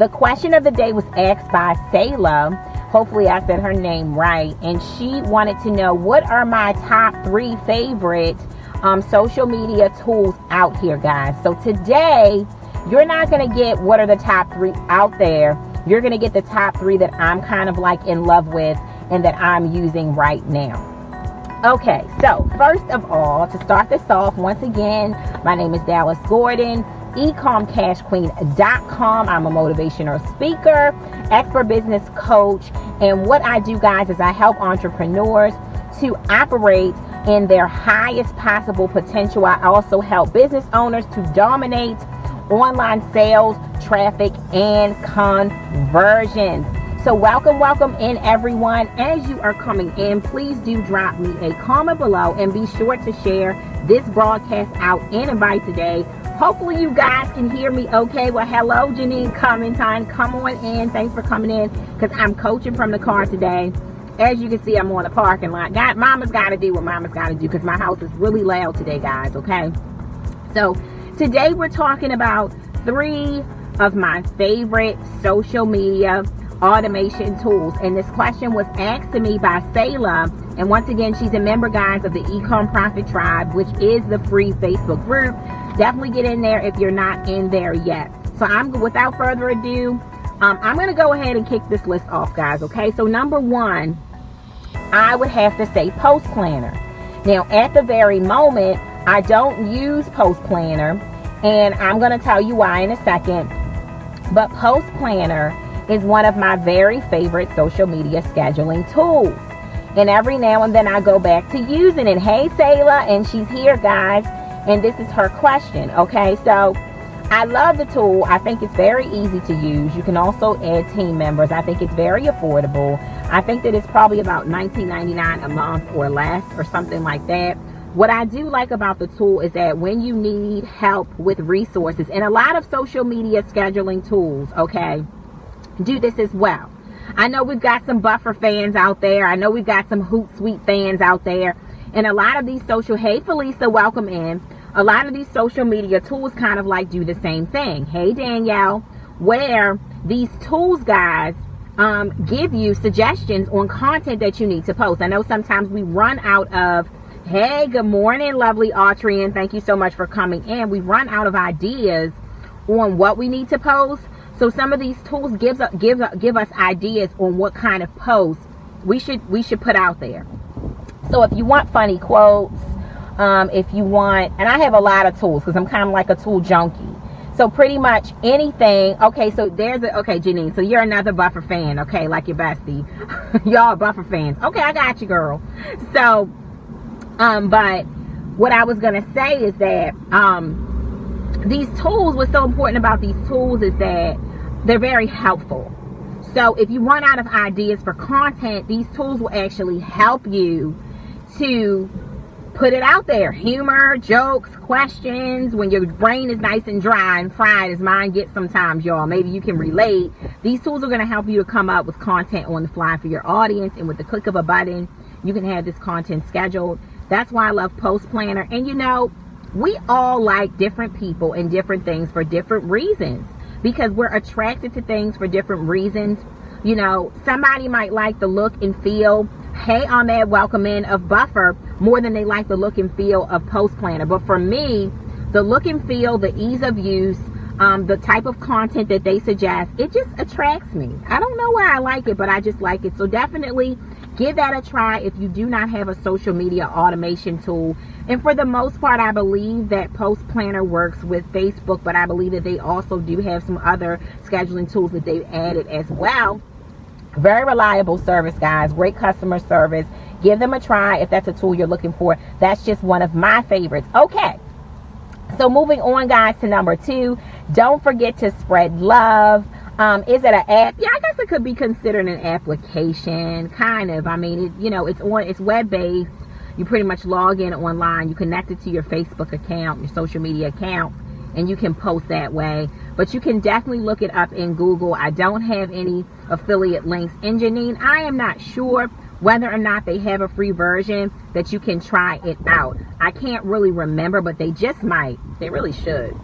The question of the day was asked by Sayla. Hopefully I said her name right. And she wanted to know, what are my top 3 favorite social media tools out here, guys? So today, you're not going to get what are the top 3 out there. You're going to get the top 3 that I'm kind of like in love with and that I'm using right now. Okay, so first of all, to start this off, once again, my name is Dallas Gordon, ecomcashqueen.com. I'm a motivational speaker, expert business coach, and what I do, guys, is I help entrepreneurs to operate in their highest possible potential. I also help business owners to dominate online sales, traffic, and conversions. So welcome in, everyone. As you are coming in, please do drop me a comment below and be sure to share this broadcast out in and by today. Hopefully you guys can hear me okay. Well, hello, Janine Cummington. Come on in. Thanks for coming in because I'm coaching from the car today. As you can see, I'm on the parking lot. Mama's got to do what mama's got to do because my house is really loud today, guys, okay? So today we're talking about 3 of my favorite social media automation tools, and this question was asked to me by Sayla, and once again, she's a member, guys, of the Ecom Profit Tribe, which is the free Facebook group. Definitely get in there if you're not in there yet. So without further ado, I'm going to go ahead and kick this list off, guys, okay? So number 1, I would have to say Post Planner. Now, at the very moment, I don't use Post Planner, and I'm going to tell you why in a second, but Post Planner is one of my very favorite social media scheduling tools. And every now and then I go back to using it. Hey, Sayla, and she's here, guys. And this is her question. Okay, so I love the tool. I think it's very easy to use. You can also add team members. I think it's very affordable. I think that it's probably about $19.99 a month or less or something like that. What I do like about the tool is that when you need help with resources, and a lot of social media scheduling tools, okay, do this as well. I know we've got some Buffer fans out there. I know we've got some Hootsuite fans out there. And a lot of these hey Felisa, welcome in. A lot of these social media tools kind of like do the same thing. Hey Danielle, where these tools, guys, give you suggestions on content that you need to post. I know sometimes we run out of, hey, good morning, lovely Autry, and thank you so much for coming in. We run out of ideas on what we need to post. So some of these tools give us ideas on what kind of posts we should put out there. So if you want funny quotes, if you want, and I have a lot of tools because I'm kind of like a tool junkie. So pretty much anything. Okay, so okay, Janine, so you're another Buffer fan, okay, like your bestie. Y'all Buffer fans. Okay, I got you, girl. So, but what I was going to say is that, these tools, what's so important about these tools is that they're very helpful. So if you run out of ideas for content, these tools will actually help you to put it out there. Humor, jokes, questions, when your brain is nice and dry and fried as mine gets sometimes, y'all. Maybe you can relate. These tools are going to help you to come up with content on the fly for your audience, and with the click of a button, you can have this content scheduled. That's why I love Post Planner. And you know, we all like different people and different things for different reasons, because we're attracted to things for different reasons. You know, somebody might like the look and feel, hey Ahmed, welcome in, of Buffer more than they like the look and feel of Post Planner. But for me, the look and feel, the ease of use, the type of content that they suggest, it just attracts me. I don't know why I like it, but I just like it. So definitely give that a try if you do not have a social media automation tool. And for the most part, I believe that Post Planner works with Facebook, but I believe that they also do have some other scheduling tools that they've added as well. Very reliable service, guys. Great customer service. Give them a try if that's a tool you're looking for. That's just one of my favorites. Okay. So moving on, guys, to number 2. Don't forget to spread love. Is it an app? Yeah, I guess it could be considered an application, kind of. I mean, it's web-based. You pretty much log in online. You connect it to your Facebook account, your social media account, and you can post that way. But you can definitely look it up in Google. I don't have any affiliate links. And Janine, I am not sure whether or not they have a free version that you can try it out. I can't really remember, but they just might. They really should.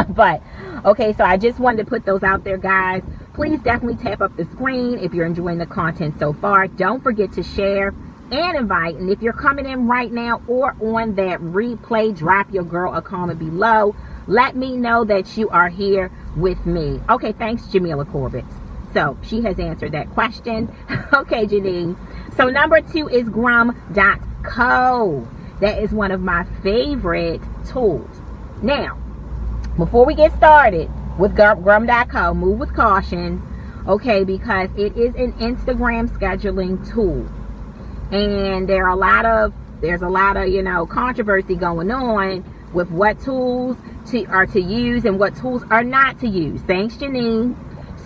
But Okay, so I just wanted to put those out there, guys. Please definitely tap up the screen if you're enjoying the content so far. Don't forget to share and invite. And if you're coming in right now or on that replay, drop your girl a comment below. Let me know that you are here with me. Okay, thanks, Jamila Corbett. So she has answered that question. Okay, Janine. So number 2 is Grum.co. That is one of my favorite tools. Now, before we get started with Grum.co, move with caution, okay, because it is an Instagram scheduling tool. And there's a lot of, controversy going on with what tools are to use and what tools are not to use. Thanks, Janine.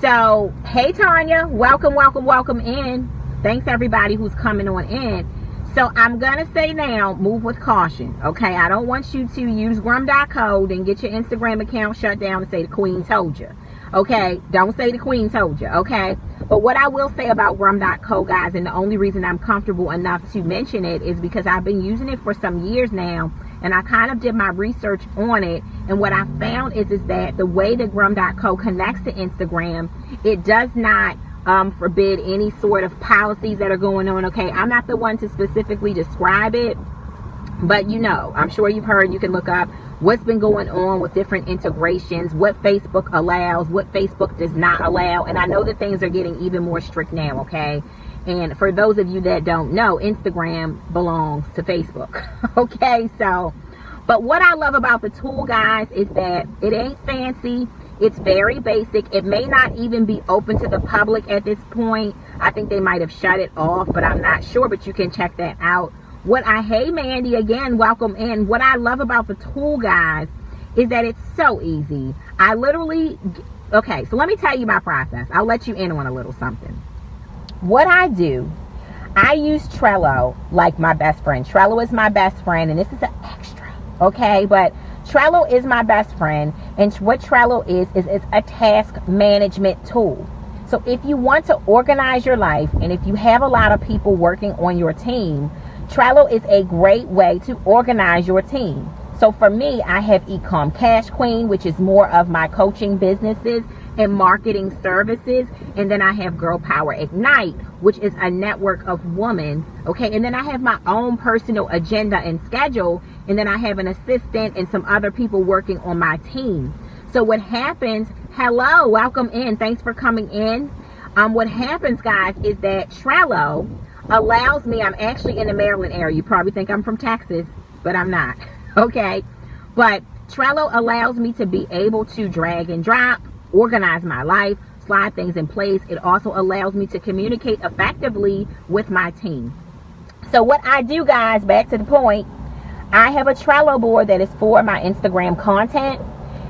So, hey, Tanya, welcome in. Thanks, everybody who's coming on in. So, I'm going to say now, move with caution, okay? I don't want you to use Grum.co and get your Instagram account shut down and say the Queen told you, okay? Don't say the Queen told you, okay? But what I will say about Grum.co, guys, and the only reason I'm comfortable enough to mention it is because I've been using it for some years now, and I kind of did my research on it, and what I found is that the way that Grum.co connects to Instagram, it does not forbid any sort of policies that are going on, okay? I'm not the one to specifically describe it, but I'm sure you've heard, you can look up what's been going on with different integrations, what Facebook allows, what Facebook does not allow, and I know that things are getting even more strict now, okay? And for those of you that don't know, Instagram belongs to Facebook, okay? So, but what I love about the tool, guys, is that it ain't fancy. It's very basic. It may not even be open to the public at this point. I think they might have shut it off, but I'm not sure, but you can check that out. Hey, Mandy, again, welcome in. What I love about the tool, guys, is that it's so easy. Okay, so let me tell you my process. I'll let you in on a little something. What I do, I use Trello like my best friend. Trello is my best friend, and this is an extra, okay? But Trello is my best friend, and what Trello is it's a task management tool. So if you want to organize your life, and if you have a lot of people working on your team, Trello is a great way to organize your team. So for me, I have Ecom Cash Queen, which is more of my coaching businesses and marketing services. And then I have Girl Power Ignite, which is a network of women. Okay. And then I have my own personal agenda and schedule. And then I have an assistant and some other people working on my team. So what happens, hello, welcome in. Thanks for coming in. What happens, guys, is that Trello allows me, I'm actually in the Maryland area. You probably think I'm from Texas, but I'm not. Okay. But Trello allows me to be able to drag and drop, organize my life, slide things in place. It also allows me to communicate effectively with my team. So what I do, guys, back to the point, I have a Trello board that is for my Instagram content.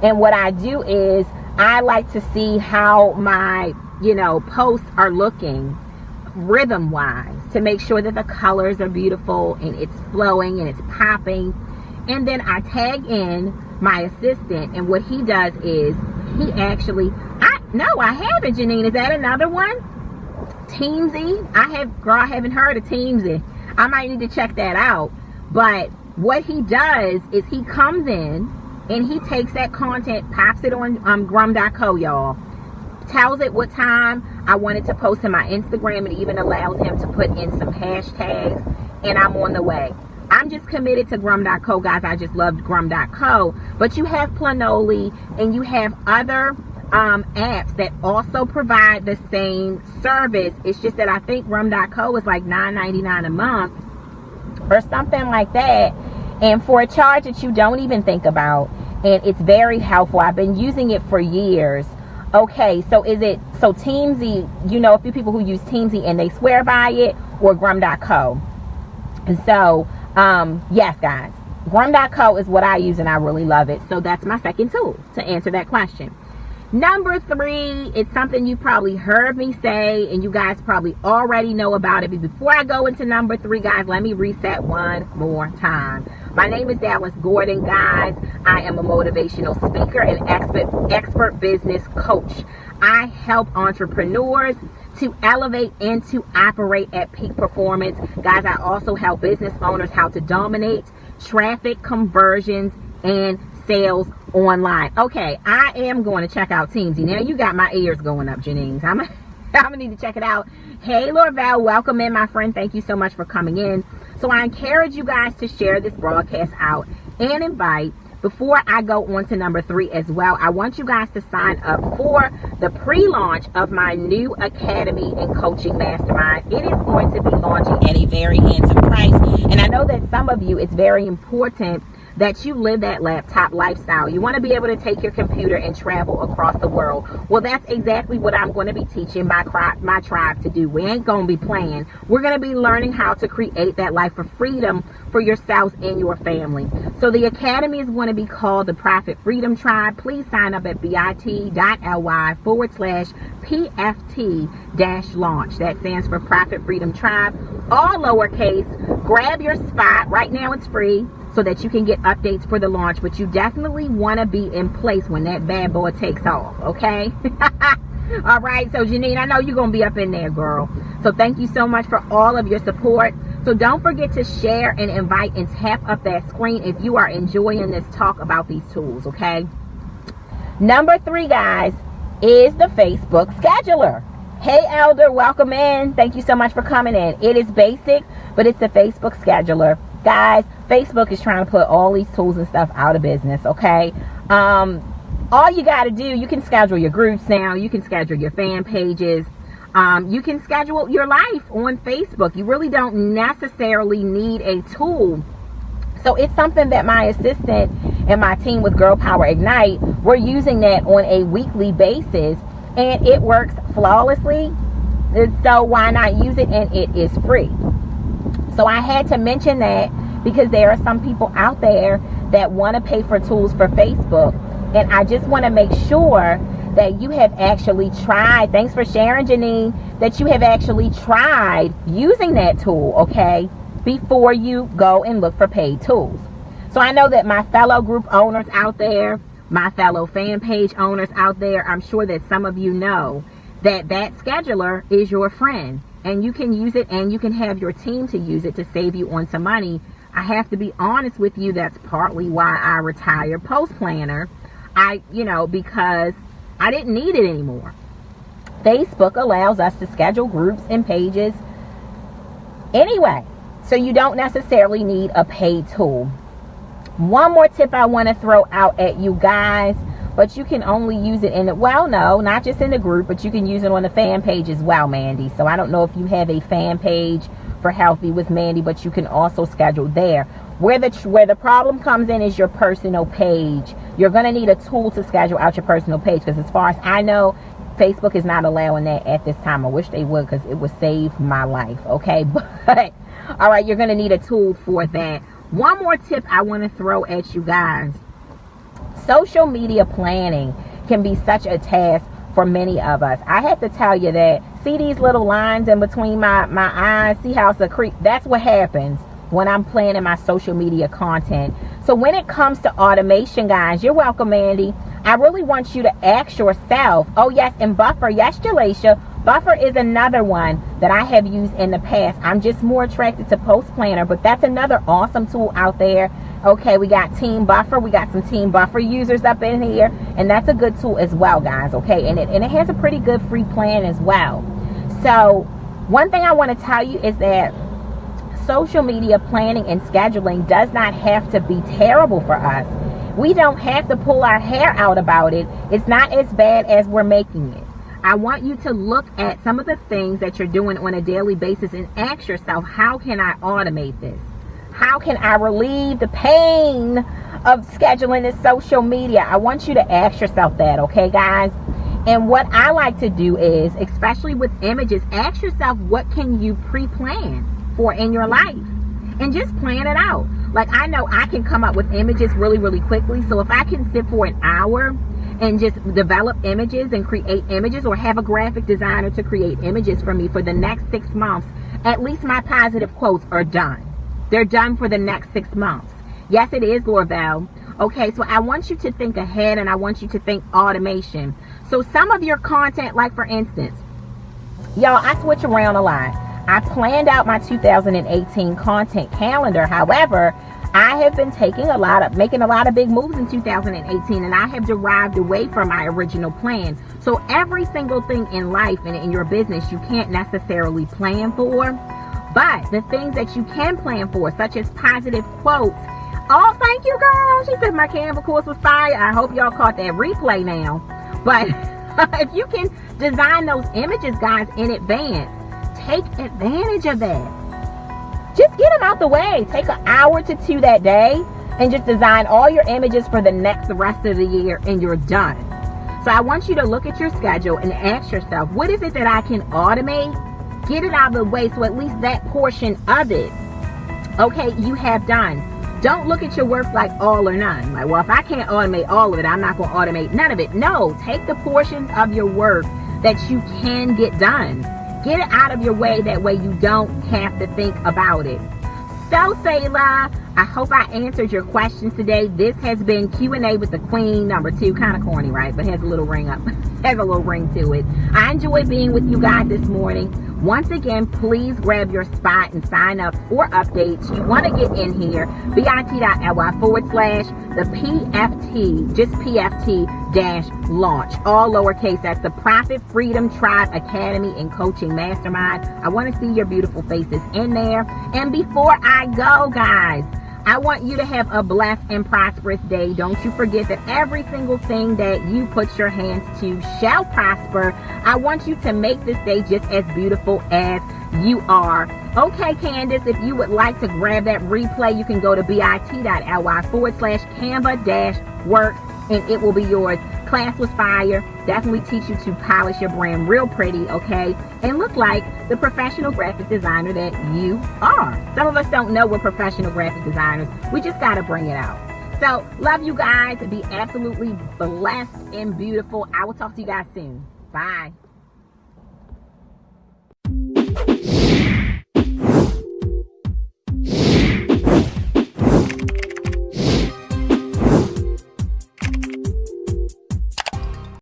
And what I do is I like to see how my, posts are looking rhythm wise to make sure that the colors are beautiful and it's flowing and it's popping. And then I tag in my assistant, and what he does is he actually, I haven't, Janine. Is that another one? Teamsy? I haven't heard of Teamsy. I might need to check that out. But what he does is he comes in and he takes that content, pops it on Grum.co, y'all. Tells it what time I wanted to post in my Instagram. It even allows him to put in some hashtags, and I'm on the way. I'm just committed to Grum.co, guys. I just loved Grum.co. But you have Planoly, and you have other apps that also provide the same service. It's just that I think Grum.co is like $9.99 a month or something like that, and for a charge that you don't even think about. And it's very helpful. I've been using it for years. Okay, so Teamsy, a few people who use Teamsy and they swear by it, or Grum.co. And so, yes, guys, Grum.co is what I use and I really love it. So that's my second tool to answer that question. Number 3, it's something you probably heard me say, and you guys probably already know about it. But before I go into number 3, guys, let me reset one more time. My name is Dallas Gordon, guys. I am a motivational speaker and expert business coach. I help entrepreneurs to elevate and to operate at peak performance. Guys, I also help business owners how to dominate traffic, conversions, and sales online. Okay, I am going to check out Teamsy. Now you got my ears going up, Janine. I'm gonna need to check it out. Hey, Lorvel, welcome in, my friend. Thank you so much for coming in. So I encourage you guys to share this broadcast out and invite. Before I go on to number 3 as well, I want you guys to sign up for the pre-launch of my new Academy and Coaching Mastermind. It is going to be launching at a very handsome price. And I know that some of you, it's very important that you live that laptop lifestyle. You want to be able to take your computer and travel across the world. Well, that's exactly what I'm going to be teaching my tribe to do. We ain't going to be playing. We're going to be learning how to create that life of freedom for yourselves and your family. So the Academy is going to be called the Profit Freedom Tribe. Please sign up at bit.ly/PFT-launch. That stands for Profit Freedom Tribe. All lowercase. Grab your spot. Right now it's free, so that you can get updates for the launch, but you definitely want to be in place when that bad boy takes off, okay? All right, so Janine, I know you're going to be up in there, girl. So thank you so much for all of your support. So don't forget to share and invite and tap up that screen if you are enjoying this talk about these tools, okay? Number 3, guys, is the Facebook Scheduler. Hey, Elder, welcome in. Thank you so much for coming in. It is basic, but it's the Facebook Scheduler. Guys, Facebook is trying to put all these tools and stuff out of business, okay? All you got to do, you can schedule your groups now. You can schedule your fan pages. You can schedule your life on Facebook. You really don't necessarily need a tool. So it's something that my assistant and my team with Girl Power Ignite, we're using that on a weekly basis, and it works flawlessly. So why not use it? And it is free. So I had to mention that because there are some people out there that want to pay for tools for Facebook. And I just want to make sure that you have actually tried, thanks for sharing, Janine, that you have actually tried using that tool, okay, before you go and look for paid tools. So I know that my fellow group owners out there, my fellow fan page owners out there, I'm sure that some of you know that that scheduler is your friend. And you can use it, and you can have your team to use it to save you on some money. I have to be honest with you, that's partly why I retired Post Planner. Because I didn't need it anymore. Facebook allows us to schedule groups and pages anyway. So you don't necessarily need a paid tool. One more tip I want to throw out at you guys, but you can only use it not just in the group, but you can use it on the fan page as well, Mandy. So I don't know if you have a fan page for Healthy with Mandy, but you can also schedule there. Where the problem comes in is your personal page. You're going to need a tool to schedule out your personal page, because as far as I know, Facebook is not allowing that at this time. I wish they would, because it would save my life, okay? But, all right, you're going to need a tool for that. One more tip I want to throw at you guys. Social media planning can be such a task for many of us. I have to tell you that, see these little lines in between my eyes? See how it's a creep? That's what happens when I'm planning my social media content. So when it comes to automation, guys, you're welcome, Andy. I really want you to ask yourself, oh yes, and Buffer, yes, Jalacia, Buffer is another one that I have used in the past. I'm just more attracted to Post Planner, but that's another awesome tool out there. Okay, we got Team Buffer. We got some Team Buffer users up in here, and that's a good tool as well, guys. Okay, and it has a pretty good free plan as well. So one thing I want to tell you is that social media planning and scheduling does not have to be terrible for us. We don't have to pull our hair out about it. It's not as bad as we're making it. I want you to look at some of the things that you're doing on a daily basis and ask yourself, how can I automate this? How can I relieve the pain of scheduling this social media? I want you to ask yourself that, okay, guys? And what I like to do is, especially with images, ask yourself, what can you pre-plan for in your life? And just plan it out. Like, I know I can come up with images really, really quickly. So if I can sit for an hour and just develop images and create images, or have a graphic designer to create images for me for the next 6 months, at least my positive quotes are done. They're done for the next 6 months. Yes, it is, Lorvel. Okay, so I want you to think ahead, and I want you to think automation. So some of your content, like for instance, y'all, I switch around a lot. I planned out my 2018 content calendar. However, I have been making a lot of big moves in 2018, and I have derived away from my original plan. So every single thing in life and in your business, you can't necessarily plan for, but the things that you can plan for, such as positive quotes. Oh, thank you, girl. She said my Canva course was fire. I hope y'all caught that replay now. But if you can design those images, guys, in advance, take advantage of that. Just get them out the way. Take an hour to 2 that day and just design all your images for the rest of the year, and you're done. So I want you to look at your schedule and ask yourself, what is it that I can automate? Get it out of the way so at least that portion of it, okay, you have done. Don't look at your work like all or none. Like, well, if I can't automate all of it, I'm not going to automate none of it. No, take the portions of your work that you can get done. Get it out of your way. That way you don't have to think about it. So, Sayla, I hope I answered your questions today. This has been Q&A with the Queen, number 2. Kind of corny, right? But has a little ring to it. I enjoyed being with you guys this morning. Once again, please grab your spot and sign up for updates. You want to get in here, bit.ly/the PFT, just PFT-launch, all lowercase. That's the Profit Freedom Tribe Academy and Coaching Mastermind. I want to see your beautiful faces in there. And before I go, guys, I want you to have a blessed and prosperous day. Don't you forget that every single thing that you put your hands to shall prosper. I want you to make this day just as beautiful as you are. Okay, Candace, if you would like to grab that replay, you can go to bit.ly/Canva-work, and it will be yours. Class was fire. Definitely teach you to polish your brand real pretty, okay? And look like the professional graphic designer that you are. Some of us don't know we're professional graphic designers. We just got to bring it out. So, love you guys. Be absolutely blessed and beautiful. I will talk to you guys soon. Bye.